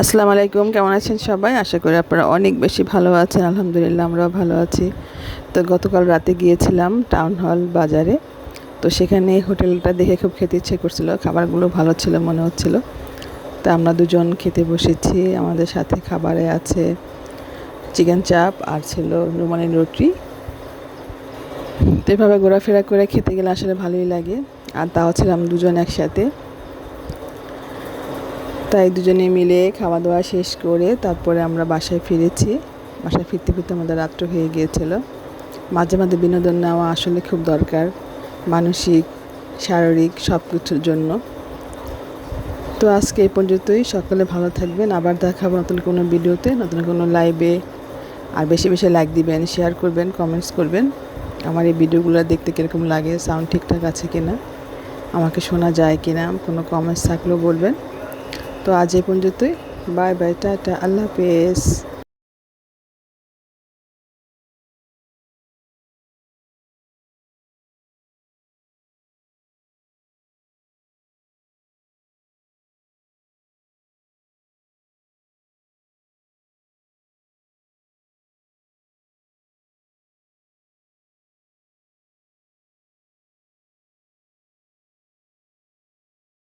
আসসালামু আলাইকুম, কেমন আছেন সবাই? আশা করি আপনারা অনেক বেশি ভালো আছেন। আলহামদুলিল্লাহ আমরাও ভালো আছি। তো গতকাল রাতে গিয়েছিলাম টাউন হল বাজারে। তো সেখানে হোটেলটা দেখে খুব খেতে ইচ্ছে করছিল, খাবারগুলো ভালো ছিল মনে হচ্ছিল। তো আমরা দুজন খেতে বসেছি। আমাদের সাথে খাবারে আছে চিকেন চাপ আর ছিল রুমালি রুটি। তো এভাবে ঘোরাফেরা করে খেতে গেলে আসলে ভালোই লাগে, আর তাও ছিলাম দুজন একসাথে। তাই দুজনে মিলে খাওয়া দাওয়া শেষ করে তারপরে আমরা বাসায় ফিরেছি। বাসায় ফিরতে ফিরতে আমাদের রাত্র হয়ে গিয়েছিল। মাঝে মাঝে বিনোদন নেওয়া আসলে খুব দরকার, মানসিক শারীরিক সব কিছুর জন্য। তো আজকে এই পর্যন্তই। সকালে ভালো থাকবেন, আবার দেখাবো নতুন কোনো ভিডিওতে, নতুন কোনো লাইভে। আর বেশি বেশি লাইক দিবেন, শেয়ার করবেন, কমেন্টস করবেন। আমার এই ভিডিওগুলো দেখতে কীরকম লাগে, সাউন্ড ঠিকঠাক আছে কিনা, আমাকে শোনা যায় কিনা, কোনো কমেন্টস থাকলেও বলবেন। তো আজ এই পর্যন্তই। বাই বাই, টাটা, আল্লাহ হাফেজ।